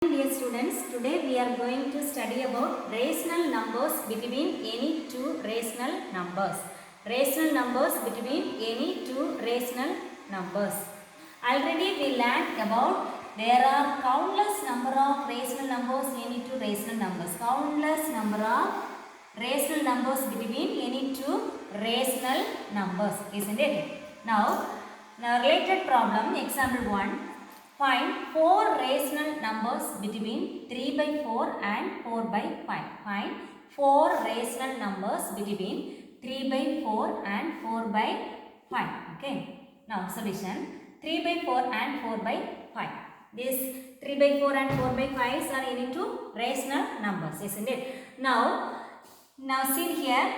Dear students, today we are going to study about rational numbers between any two rational numbers. Rational numbers between any two rational numbers. Already we learned about there are countless number of rational numbers any two rational numbers. Countless number of rational numbers between any two rational numbers, isn't it? Now, related problem, example 1. Find 4 rational numbers between 3 by 4 and 4 by 5. Find 4 rational numbers between 3 by 4 and 4 by 5. Okay. Now solution 3 by 4 and 4 by 5. This 3 by 4 and 4 by 5 are into rational numbers, isn't it? Now see here.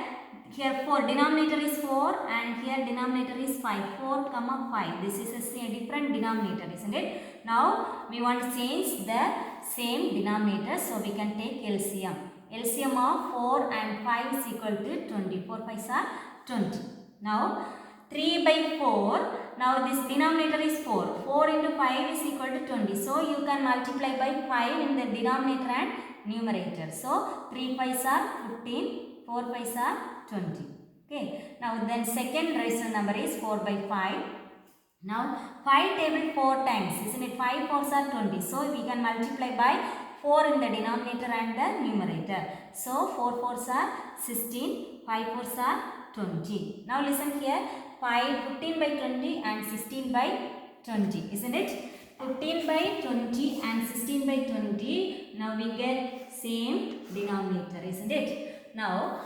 Here 4 denominator is 4 and here denominator is 5. 4 comma 5. This is a different denominator, isn't it? Now we want to change the same denominator, so we can take LCM. LCM of 4 and 5 is equal to 20. 4 5s are 20. Now 3 by 4. Now this denominator is 4. 4 into 5 is equal to 20. So you can multiply by 5 in the denominator and numerator. So 3 5s are 15. 4 5s are 20. Okay. Now then second rational number is 4 by 5. Now 5 table 4 times, isn't it? 5 4s are 20. So we can multiply by 4 in the denominator and the numerator. So 4 4s are 16. 5 4s are 20. Now listen here. 15 by 20 and 16 by 20, isn't it? 15 by 20 and 16 by 20. Now we get same denominator, isn't it? Now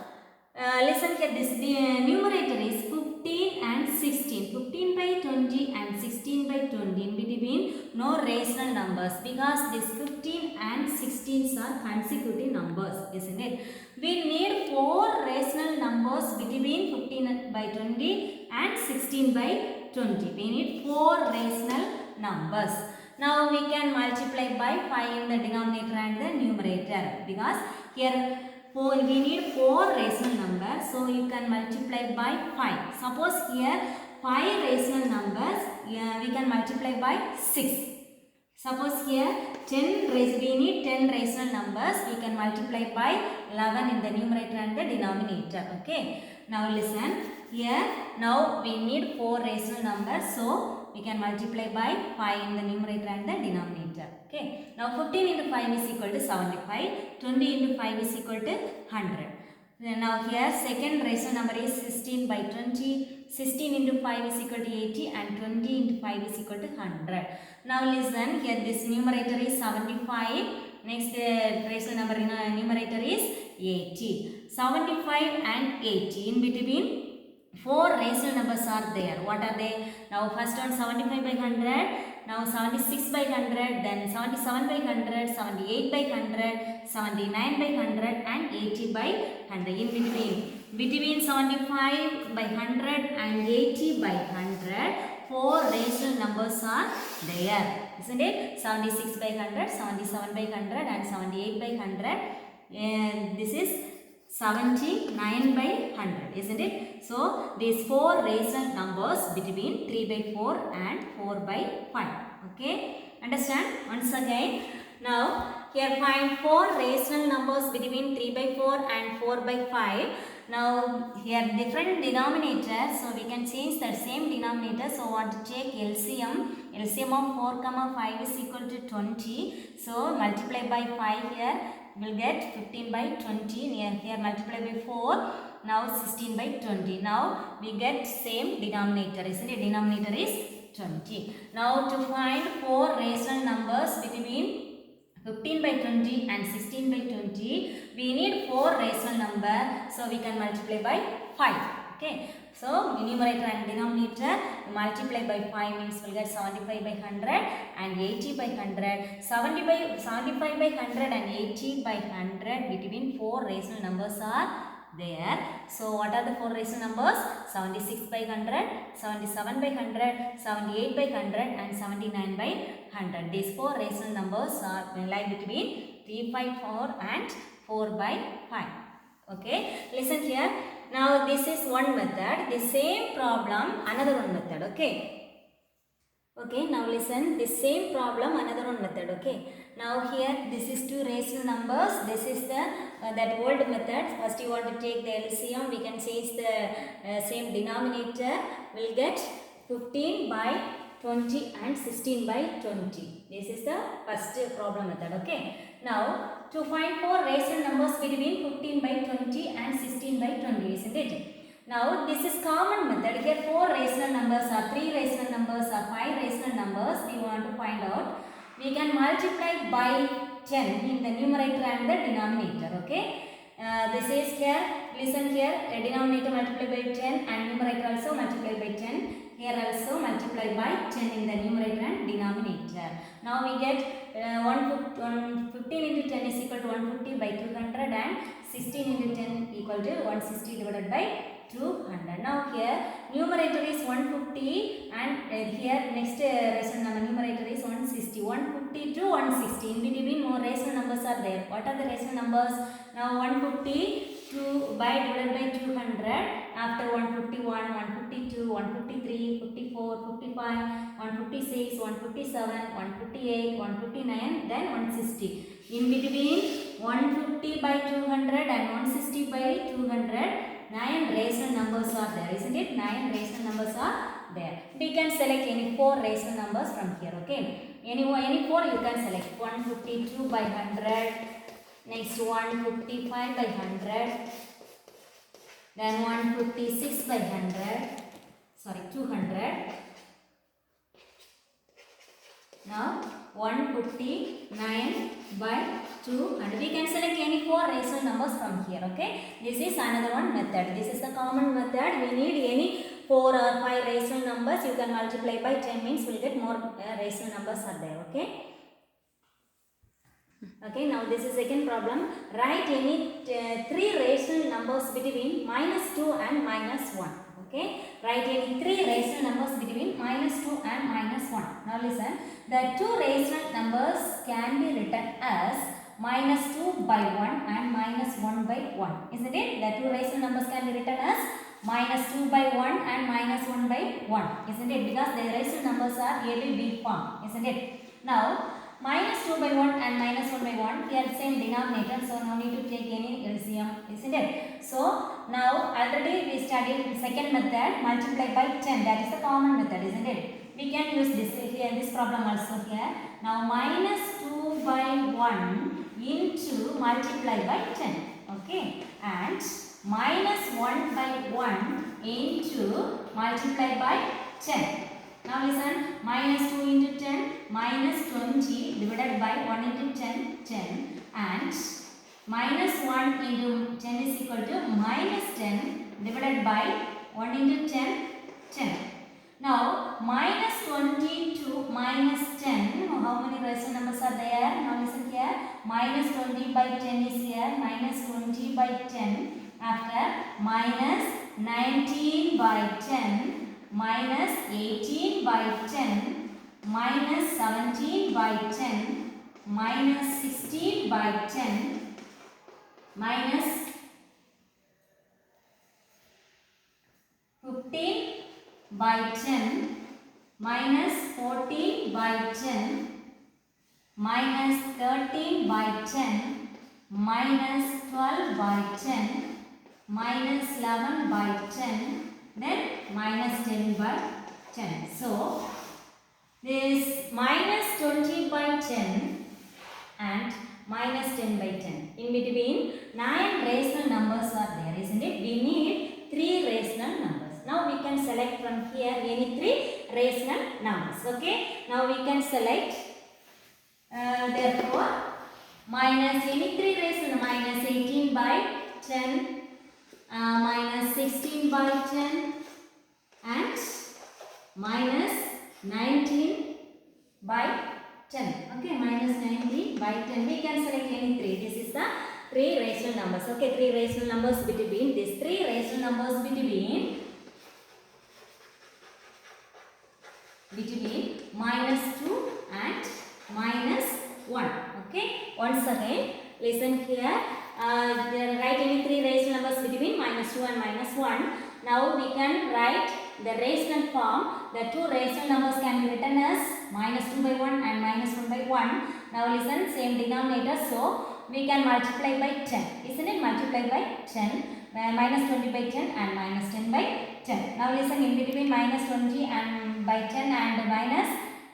listen here, this numerator is 15 and 16. 15 by 20 and 16 by 20. In between no rational numbers because this 15 and 16 are consecutive numbers, isn't it? We need 4 rational numbers between 15 by 20 and 16 by 20. We need 4 rational numbers. Now we can multiply by 5 in the denominator and the numerator because here we need 4 rational numbers, so you can multiply by 5. Suppose here 5 rational numbers, we can multiply by 6. Suppose here we need 10 rational numbers, we can multiply by 11 in the numerator and the denominator. Okay. Now listen here. Now we need 4 rational numbers, so we can multiply by 5 in the numerator and the denominator. Okay. Now 15 into 5 is equal to 75. 20 into 5 is equal to 100. Now here second rational number is 16 by 20. 16 into 5 is equal to 80 and 20 into 5 is equal to 100. Now listen here, this numerator is 75. Next rational number numerator is 80. 75 and 80. In between 4 rational numbers are there. What are they? Now first one 75 by 100. Now 76 by 100. Then 77 by 100. 78 by 100. 79 by 100 and 80 by 100. In between 75 by 100 and 80 by 100, 4 rational numbers are there, isn't it? 76 by 100, 77 by 100 and 78 by 100. And this is 79 by 100, isn't it? So these 4 rational numbers between 3 by 4 and 4 by 5. Okay, understand? Once again, now here find 4 rational numbers between 3 by 4 and 4 by 5. Now here different denominator, so we can change that same denominator. So want to take LCM. LCM of 4 comma 5 is equal to 20. So multiply by 5 here. Will get 15 by 20. Here multiply by 4. Now 16 by 20. Now we get same denominator, isn't it? Denominator is 20. Now to find 4 rational numbers between 15 by 20 and 16 by 20, we need 4 rational number, so we can multiply by 5. Okay. So numerator and denominator multiply by 5 means we'll get 75 by 100 and 80 by 100. 75 by 100 and 80 by 100 between 4 rational numbers are there. So what are the 4 rational numbers? 76 by 100, 77 by 100, 78 by 100 and 79 by 100. These 4 rational numbers are lie between 3 by 4 and 4 by 5. Okay. Listen here. Now this is one method. The same problem, another one method. Okay. Okay, now listen, the same problem, another one method, okay. Now here this is two rational numbers. This is the that old method. First you want to take the LCM. We can change the same denominator. We'll get 15 by 20 and 16 by 20. This is the first problem method. Okay. Now to find four rational numbers between 15 by 20 and 16 by 20, isn't it? Now this is common method. Here four rational numbers are, three rational numbers are, five rational numbers we want to find out. We can multiply by 10 in the numerator and the denominator. Okay. This is here, listen here, denominator multiply by 10 and numerator also multiply by 10. Here also multiply by 10 in the numerator and denominator. Now we get 15 into 10 is equal to 150 by 200 and 16 into 10 equal to 160 divided by 200. Now here numerator is 150 and here next rational number numerator is 160. 150 to 160. In between more rational numbers are there. What are the rational numbers? Now 150 divided by 200. After 151, 152, 153, 54, 55, 156, 157, 158, 159, then 160. In between 150 by 200 and 160 by 200. 9 rational numbers are there, isn't it? 9 rational numbers are there. We can select any 4 rational numbers from here, okay? Any 4 you can select. 152 by 100, next 155 by 100, then 156 by 200. Now 159 by 200. We can select any 4 rational numbers from here. Okay. This is another one method. This is the common method. We need any 4 or 5 rational numbers. You can multiply by 10 means we'll get more rational numbers are there. Okay. Okay. Now this is second problem. Write any 3 rational numbers between -2 and -1. Okay. Write any 3 rational numbers between -2 and -1. Now listen. The 2 rational numbers can be written as -2 by 1 and -1 by 1. Isn't it? The 2 rational numbers can be written as -2 by 1 and -1 by 1. Isn't it? Because the rational numbers are A by B form. Isn't it? Now, -2 by 1 and -1 by 1. Here same denominator. So, no need to take any LCM. Isn't it? So, now already we studied the second method. Multiply by 10. That is the common method. Isn't it? We can use this here, this problem also here. Now -2 by 1 into multiply by 10. Okay. And -1 by 1 into multiply by 10. Now listen. -2 into 10 -20 divided by 1 into 10 10. And -1 into 10 is equal to -10 divided by 1 into 10 10. Now, -20 to -10, how many rational numbers are there? Now listen here, -20 by 10 is here, -20 by 10, after -19 by 10, -18 by 10, -17 by 10, -16 by 10, -15 by 10, -14 by 10, -13 by 10, -12 by 10, -11 by 10, then -10 by 10. So, this -20 by 10 and -10 by 10. In between 9 rational numbers are there, isn't it? We need 3 rational numbers. Now we can select from here any 3 rational numbers. Okay. Now we can select therefore minus any 3 rational, -18 by 10, -16 by 10 and -19 by 10. Okay, -19 by 10. We can select any 3. This is the 3 rational numbers. Okay, 3 rational numbers between these 3 rational numbers between -2 and -1. Okay, once again listen here. Write any 3 rational numbers between -2 and -1. Now we can write the rational form. The 2 rational numbers can be written as -2 by 1 and -1 by 1. Now listen, same denominator, so we can multiply by 10. Isn't it? Multiply by 10. Minus 20 by 10 and minus 10 by 10. Now listen, in between minus 20 and by 10 and minus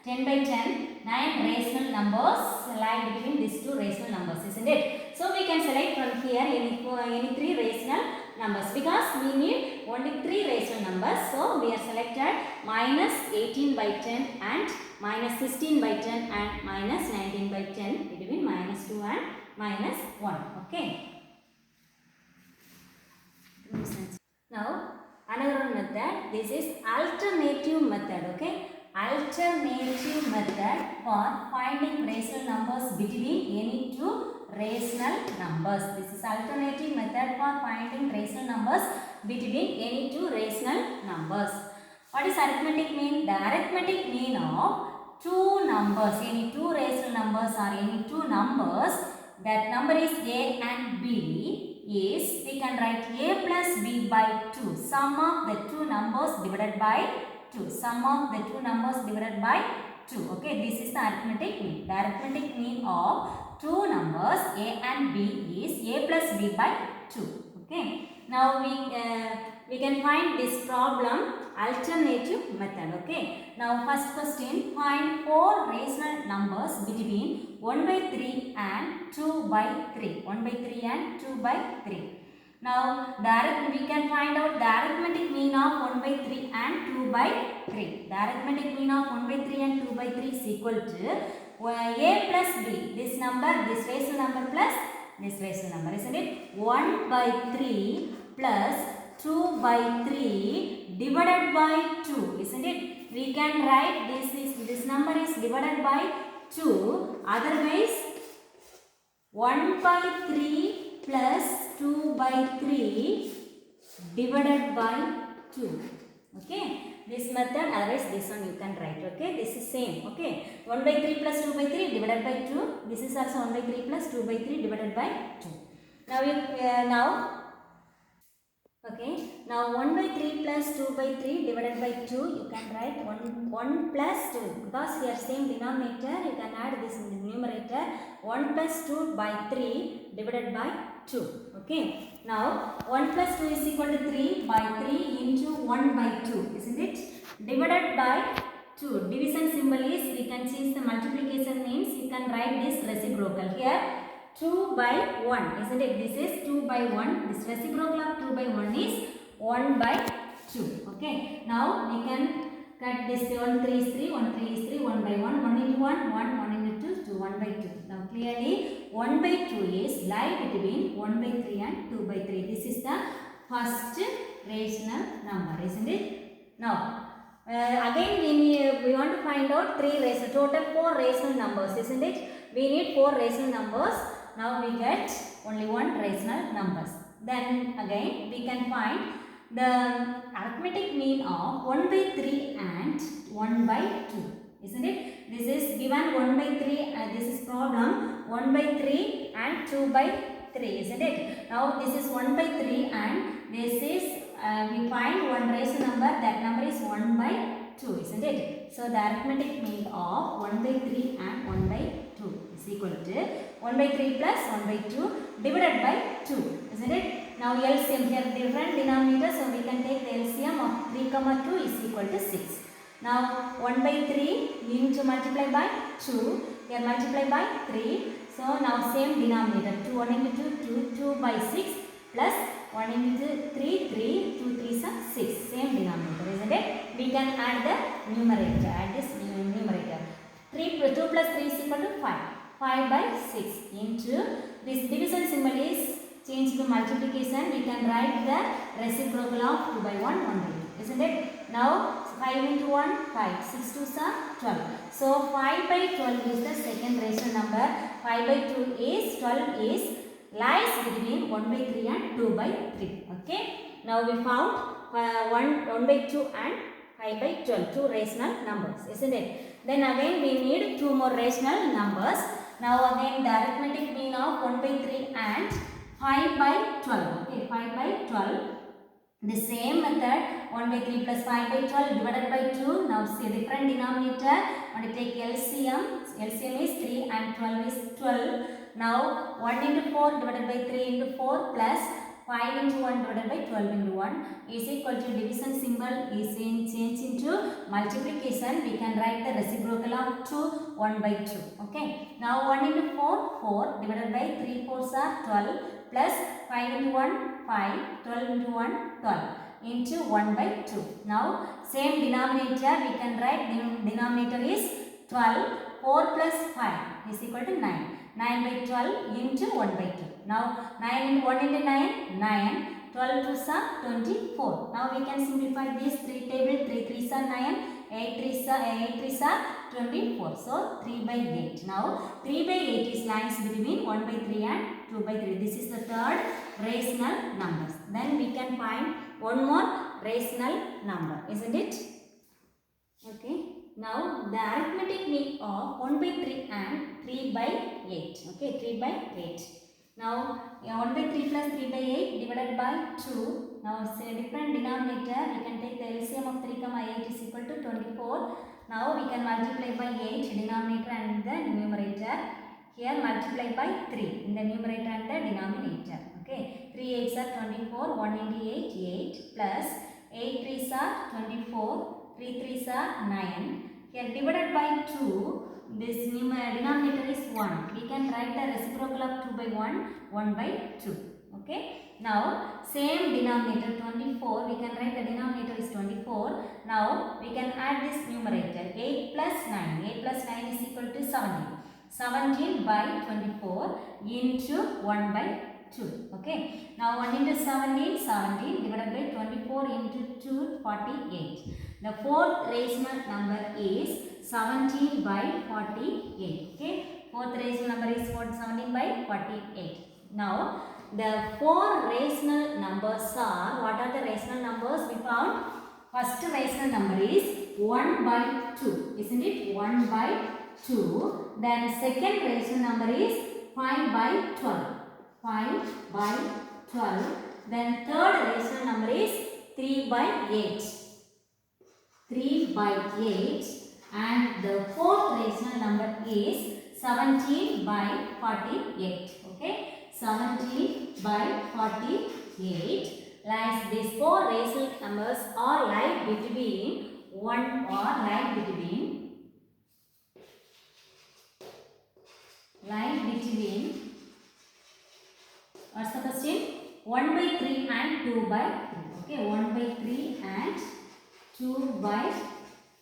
10 by 10, 9 rational numbers lie between these two rational numbers, isn't it? So we can select from here any 3 rational numbers, because we need only 3 rational numbers. So we are selected minus 18 by 10 and minus 16 by 10 and minus 19 by 10 between minus 2 and minus 1. Okay. Now another method, this is alternative method. Okay, alternative method for finding rational numbers between any two rational numbers. This is alternative method for finding rational numbers between any two rational numbers. What is arithmetic mean? The arithmetic mean of two numbers, any two rational numbers or any two numbers, that number is A and B, is, we can write A plus B by 2. Sum of the two numbers divided by 2. Sum of the two numbers divided by 2. Okay, this is the arithmetic mean. The arithmetic mean of two numbers A and B is A plus B by 2. Okay, now we can find this problem alternative method. Okay, now first question, find 4 rational numbers between 1 by 3 and 2 by 3. 1 by 3 and 2 by 3. Now we can find out the arithmetic mean of 1 by 3 and 2 by 3. The arithmetic mean of 1 by 3 and 2 by 3 is equal to A plus B. This number, this rational number plus this rational number, isn't it? 1 by 3 plus 2 by 3 divided by 2, isn't it? We can write this number is divided by 2. Otherwise, 1 by 3 plus 2 by 3 divided by 2. Okay. This method, otherwise this one you can write. Okay, this is same. Okay, 1 by 3 plus 2 by 3 divided by 2. This is also 1 by 3 plus 2 by 3 divided by 2. Now 1 by 3 plus 2 by 3 divided by 2, you can write 1 plus 2, because here same denominator, you can add this in the numerator. 1 plus 2 by 3 divided by 2. Okay, now 1 plus 2 is equal to 3 by 3 into 1 by 2, isn't it? Divided by 2. Division symbol is, we can change the multiplication means, you can write this reciprocal here. 2 by 1, isn't it? This is 2 by 1. This reciprocal of 2 by 1 is 1 by 2. Okay. Now we can cut this. 1 3 is 3, 1 3 is 3, 1 by 1, 1 into 1, 1, 1 into 2, 2, 1 by 2. Now clearly 1 by 2 is lie between 1 by 3 and 2 by 3. This is the first rational number, isn't it? Now again we want to find out total 4 rational numbers, isn't it? We need 4 rational numbers. Now we get only 1 rational numbers. Then again we can find the arithmetic mean of 1 by 3 and 1 by 2, isn't it? This is given 1 by 3, this is problem 1 by 3 and 2 by 3, isn't it? Now this is 1 by 3 and this is we find 1 rational number, that number is 1 by 2, isn't it? So the arithmetic mean of 1 by 3 and 1 by 2 is equal to 1 by 3 plus 1 by 2 divided by 2, isn't it? Now LCM, here different denominators, so we can take the LCM of 3 comma 2 is equal to 6. Now 1 by 3 we need to multiply by 2, here multiply by 3. So now same denominator, 2 1 into 2, 2 by 6 plus 1 into 3, 3, 2 3 are 6, same denominator, isn't it? We can add the numerator, add this numerator. 2 plus 3 is equal to 5, 5 by 6 into, this division symbol is changed to multiplication, we can write the reciprocal of 2 by 1, 1 by 2, isn't it? Now 5 into 1, 5, 6 2s are 12. So 5 by 12 is the second rational number, 5 by 2 is 12 is lies between 1 by 3 and 2 by 3. Okay. Now we found 1 by 2 and 5 by 12, 2 rational numbers, isn't it? Then again we need 2 more rational numbers. Now again the arithmetic mean of 1 by 3 and 5 by 12. Okay, 5 by 12. The same method, 1 by 3 plus 5 by 12 divided by 2. Now see different denominator, want to take LCM. LCM is 3 and 12 is 12. Now 1 into 4 divided by 3 into 4 plus 5 into 1 divided by 12 into 1 is equal to division symbol is changed into multiplication. We can write the reciprocal of 2, 1 by 2. Okay. Now 1 into 4, 4 divided by 3 fours are 12 plus 5 into 1, 5, 12 into 1, 12 into 1 by 2. Now same denominator we can write, denominator is 12, 4 plus 5 is equal to 9. 9 by 12 into 1 by 2. Now 9 into 1 into 9, 9. 12 2s are 24. Now we can simplify this 3 table. 3 3s are 9. 8 3s are 24. So 3 by 8. Now 3 by 8 is lies between 1 by 3 and 2 by 3. This is the third rational numbers. Then we can find one more rational number, isn't it? Okay. Now the arithmetic mean of 1 by 3 and 3 by 8. Okay, 3 by 8. Now 1 by 3 plus 3 by 8 divided by 2. Now say different denominator. We can take the LCM of 3, 8 is equal to 24. Now we can multiply by 8 denominator and the numerator. Here multiply by 3 in the numerator and the denominator. Okay, 3 8s are 24. 1 into 8, 8 plus 8 3s are 24. 3 3s are 9. Here divided by 2, this denominator is 1. We can write the reciprocal of 2 by 1, 1 by 2. Okay. Now same denominator 24, we can write the denominator is 24. Now we can add this numerator 8 plus 9. 8 plus 9 is equal to 17. 17 by 24 into 1 by 2. Okay. Now 1 into 17, 17 divided by 24 into 2, 48. The fourth rational number is 17 by 48. Okay. Fourth rational number is 17 by 48. Now the four rational numbers are, what are the rational numbers we found? First rational number is 1 by 2. Isn't it? 1 by 2. Then second rational number is 5 by 12. 5 by 12. Then third rational number is 3 by 8. 3 by 8. And the fourth rational number is 17 by 48. Okay. 17 by 48. Like these four rational numbers are like between 1 or like between what's the question? 1 by 3 and 2 by 3. Okay, 1 by 3 and 2 by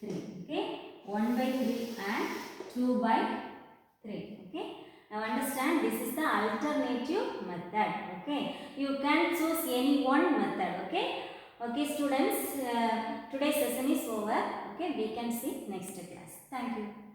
3. Okay, 1 by 3 and 2 by 3. Okay, now understand this is the alternative method. Okay, you can choose any one method. Okay, okay students, today's session is over. Okay, we can see next class. Thank you.